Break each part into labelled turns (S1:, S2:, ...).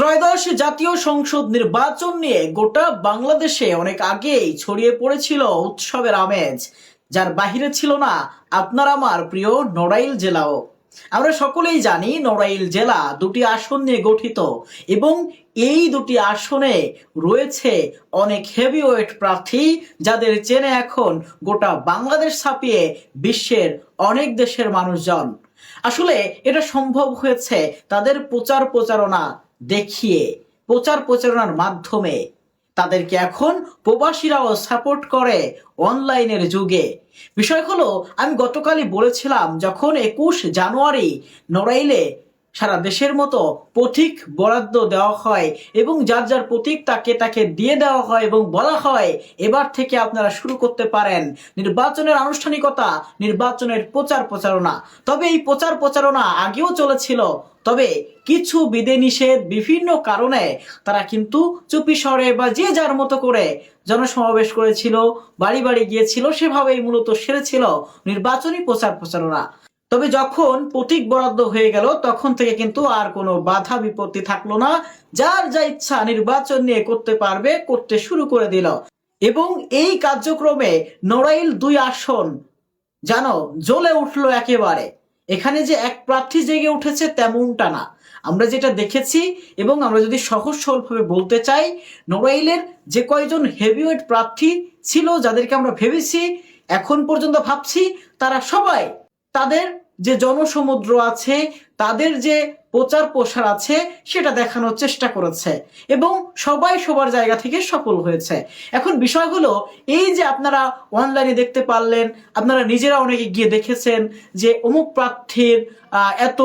S1: ত্রয়োদশ জাতীয় সংসদ নির্বাচন নিয়ে গোটা বাংলাদেশে অনেক আগেই ছড়িয়ে পড়েছিল উৎসবের আমেজ, যার বাহিরে ছিল না আপনার আমার প্রিয় নড়াইল জেলাও। আমরা সকলেই জানি নড়াইল জেলা দুটি আসন নিয়ে গঠিত এবং এই দুটি আসনে রয়েছে অনেক হেভিওয়েট প্রার্থী, যাদের চেনে এখন গোটা বাংলাদেশ ছাপিয়ে বিশ্বের অনেক দেশের মানুষজন। আসলে এটা সম্ভব হয়েছে তাদের প্রচার প্রচারণা দেখিয়ে, প্রচার প্রচারণার মাধ্যমে। তাদেরকে এখন প্রবাসীরাও সাপোর্ট করে অনলাইনের যুগে। বিষয় হলো, আমি গতকালই বলেছিলাম, যখন 21 জানুয়ারি নড়াইলে সারা দেশের মতো প্রতীক বরাদ্দ দেওয়া হয় এবং যার যার প্রতীক তাকে তাকে দিয়ে দেওয়া হয় এবং বলা হয় এবার থেকে আপনারা শুরু করতে পারেন নির্বাচনের আনুষ্ঠানিকতা, নির্বাচনের প্রচার প্রচারণা। তবে এই প্রচার প্রচারণা আগেও চলেছিল, তবে কিছু বিধিনিষেধ বিভিন্ন কারণে তারা কিন্তু চুপি সরে বা যে যার মতো করে জনসমাবেশ করেছিল, বাড়ি বাড়ি গিয়েছিল, সেভাবেই মূলত সেরেছিল নির্বাচনী প্রচার প্রচারণা। তবে যখন প্রতীক বরাদ্দ হয়ে গেল তখন থেকে কিন্তু আর কোনো বাধা বিপত্তি থাকলো না, যার যা ইচ্ছা নির্বাচন নিয়ে করতে পারবে, করতে শুরু করে দিল। এবং এই কার্যক্রমে নড়াইল 2 আসন জানো জ্বলে উঠলো একেবারে। এখানে যে এক প্রার্থী জেগে উঠেছে তেমনটা না, আমরা যেটা দেখেছি। এবং আমরা যদি সহজ সরলভাবে বলতে চাই, নড়াইলের যে কয়জন হেভিওয়েট প্রার্থী ছিল, যাদেরকে আমরা ভেবেছি, এখন পর্যন্ত ভাবছি, তারা সবাই তাদের যে জনসমুদ্র আছে, তাদের যে প্রচার প্রসার আছে, সেটা দেখানোর চেষ্টা করেছে এবং সবাই সবার জায়গা থেকে সফল হয়েছে। এখন বিষয় হলো, এই যে আপনারা অনলাইনে দেখতে পারলেন, আপনারা নিজেরা অনেকে গিয়ে দেখেছেন যে অমুক প্রার্থীর এত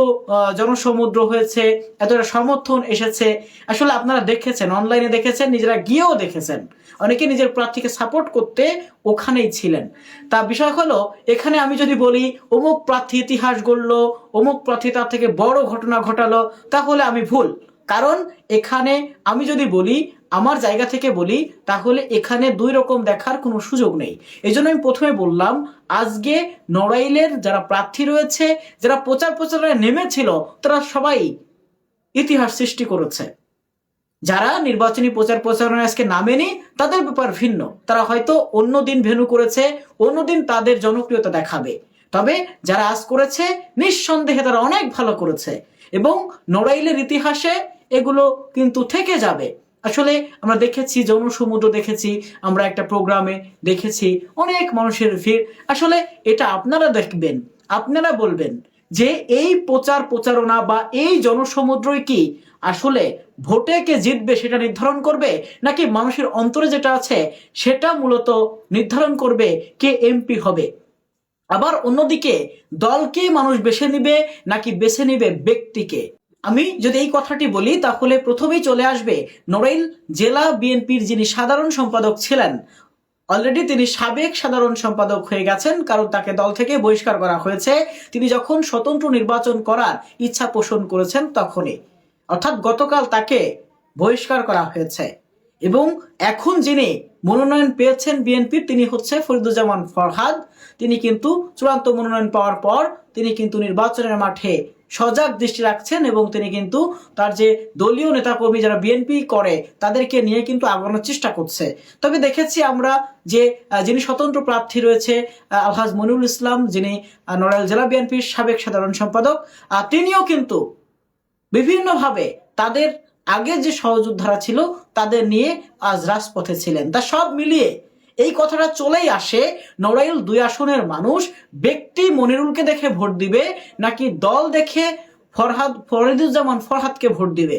S1: জনসমুদ্র হয়েছে, এতটা সমর্থন এসেছে। আসলে আপনারা দেখেছেন, অনলাইনে দেখেছেন, নিজেরা গিয়েও দেখেছেন, অনেকে নিজের প্রার্থীকে সাপোর্ট করতে ওখানেই ছিলেন। তা বিষয় হলো, এখানে আমি যদি বলি অমুক প্রার্থী ইতিহাস গড়লো, অমুক প্রার্থী তার থেকে বড় ঘটনা ঘটালো, তাহলে আমি ভুল। কারণ এখানে আমি যদি বলি, আমার জায়গা থেকে বলি, তাহলে এখানে দুই রকম দেখার কোনো সুযোগ নেই। এই জন্য আমি প্রথমে বললাম, আজকে নড়াইলের যারা প্রার্থী রয়েছে, যারা প্রচার প্রচারণায় নেমেছিল, তারা সবাই ইতিহাস সৃষ্টি করেছে। যারা নির্বাচনী প্রচার প্রচারণায় আজকে নামেনি, তাদের ব্যাপার ভিন্ন, তারা হয়তো অন্য দিন ভেন্যু করেছে, অন্যদিন তাদের জনপ্রিয়তা দেখাবে। তবে যারা আজ করেছে, নিঃসন্দেহে তারা অনেক ভালো করেছে এবং নড়াইলের ইতিহাসে এগুলো কিন্তু থেকে যাবে। আসলে আমরা দেখেছি, জনসমুদ্র দেখেছি, আমরা একটা প্রোগ্রামে দেখেছি অনেক মানুষের ভিড়। আসলে এটা আপনারা দেখবেন, আপনারা বলবেন যে এই প্রচার প্রচারণা বা এই জনসমুদ্রই কি আসলে ভোটে কে জিতবে সেটা নির্ধারণ করবে, নাকি মানুষের অন্তরে যেটা আছে সেটা মূলত নির্ধারণ করবে কে এমপি হবে। আবার অন্যদিকে দলকে মানুষ বেছে নিবে নাকি বেছে নিবে ব্যক্তিকে। আমি যদি এই কথাটি বলি, তাহলে প্রথমেই চলে আসবে নড়াইল জেলা বিএনপির যিনি সাধারণ সম্পাদক ছিলেন, অলরেডি তিনি সাবেক সাধারণ সম্পাদক হয়ে গেছেন, কারণ তাকে দল থেকে বহিষ্কার করা হয়েছে। তিনি যখন স্বতন্ত্র নির্বাচন করার ইচ্ছা পোষণ করেছেন তখনই, অর্থাৎ গতকাল তাকে বহিষ্কার করা হয়েছে। এবং এখন যিনি মনোনয়ন পেয়েছেন বিএনপির, তিনি হচ্ছে ফরিদুজ্জামান ফরহাদ। তিনি কিন্তু চূড়ান্ত মনোনয়ন পাওয়ার পর তিনি কিন্তু নির্বাচনের মাঠে সজাগ দৃষ্টি রাখছেন এবং তিনি কিন্তু তার যে দলীয় নেতাকর্মী যারা বিএনপি করে তাদেরকে নিয়ে কিন্তু আগানোর চেষ্টা করছে। তবে দেখেছি আমরা যে যিনি স্বতন্ত্র প্রার্থী রয়েছে আলহাজ মনিরুল ইসলাম, যিনি নড়াইল জেলা বিএনপির সাবেক সাধারণ সম্পাদক, তিনিও কিন্তু বিভিন্নভাবে তাদের আগের যে সহযোদ্ধারা ছিল তাদের নিয়ে আজ রাজপথে ছিলেন। তা সব মিলিয়ে এই কথাটা চলেই আসে, নড়াইল 2 আসনের মানুষ ব্যক্তি মনিরুলকে দেখে ভোট দিবে নাকি দল দেখে ফরিদুজ্জামান ফরহাদকে ভোট দিবে।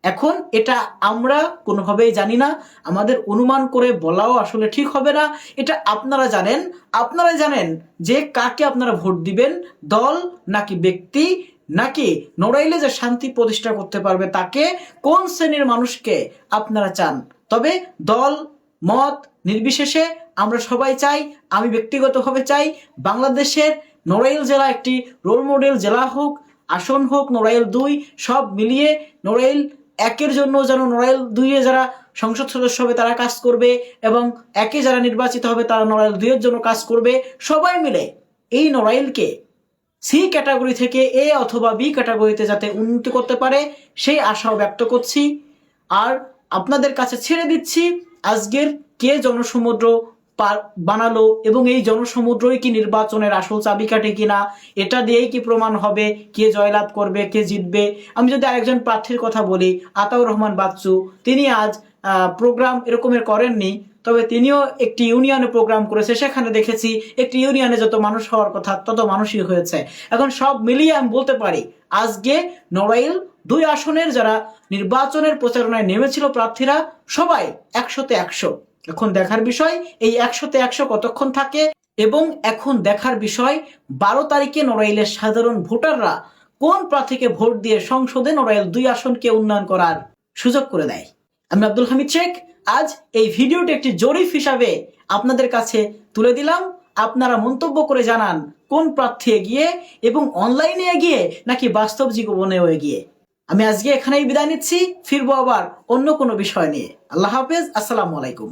S1: এখন এটা আমরা কোনোভাবেই জানি না, আমাদের অনুমান করে বলাও আসলে ঠিক হবে না। এটা আপনারা জানেন, আপনারা জানেন যে কাকে আপনারা ভোট দিবেন, দল নাকি ব্যক্তি, নাকি নড়াইলে যে শান্তি প্রতিষ্ঠা করতে পারবে তাকে, কোন শ্রেণীর মানুষকে আপনারা চান। তবে দল মত নির্বিশেষে আমরা সবাই চাই, আমি ব্যক্তিগতভাবে চাই, বাংলাদেশের নড়াইল জেলা একটি রোল মডেল জেলা হোক, আসন হোক নড়াইল 2, সব মিলিয়ে নড়াইল 1-এর জন্য যেন নড়াইল 2-এ যারা সংসদ সদস্য হবে তারা কাজ করবে এবং 1-এ যারা নির্বাচিত হবে তারা নড়াইল 2-এর জন্য কাজ করবে। সবাই মিলে এই নড়াইলকে সি ক্যাটাগরি থেকে এ অথবা বি ক্যাটাগরিতে যাতে উন্নতি করতে পারে সেই আশাও ব্যক্ত করছি। আর আপনাদের কাছে ছেড়ে দিচ্ছি আজকের কে জনসমুদ্র বানালো এবং এই জনসমুদ্রই কি নির্বাচনের আসল চাবিকাঠি কিনা, এটা দিয়েই কি প্রমাণ হবে কে জয়লাভ করবে, কে জিতবে। আমি যদি আরেকজন প্রার্থীর কথা বলি, আতাউর রহমান বাচ্চু, তিনি আজ প্রোগ্রাম এরকমের করেননি, তবে তিনিও একটি ইউনিয়নে প্রোগ্রাম করেছে। সেখানে দেখেছি একটি ইউনিয়নে যত মানুষ হওয়ার কথা তত মানুষই হয়েছে। এখন সব মিলিয়ে আমি বলতে পারি আজকে নড়াইল 2 আসনের যারা নির্বাচনের প্রচারণায় নেমেছিল প্রার্থীরা সবাই 100তে 100। এখন দেখার বিষয় এই 100তে 100 কতক্ষণ থাকে, এবং এখন দেখার বিষয় 12 তারিখে নড়াইলের সাধারণ ভোটাররা কোন প্রার্থীকে ভোট দিয়ে সংসদে নড়াইল 2 আসনকে উন্নয়ন করার সুযোগ করে দেয়। আমি আব্দুল হামিদ শেখ আজ এই ভিডিওটি একটি জরিপ হিসাবে আপনাদের কাছে তুলে দিলাম। আপনারা মন্তব্য করে জানান কোন প্রার্থী এগিয়ে, এবং অনলাইনে এগিয়ে নাকি বাস্তব জীবনেও এগিয়ে। আমি আজকে এখানেই বিদায় নিচ্ছি, ফিরবো আবার অন্য কোনো বিষয় নিয়ে। আল্লাহ হাফেজ, আসসালামু আলাইকুম।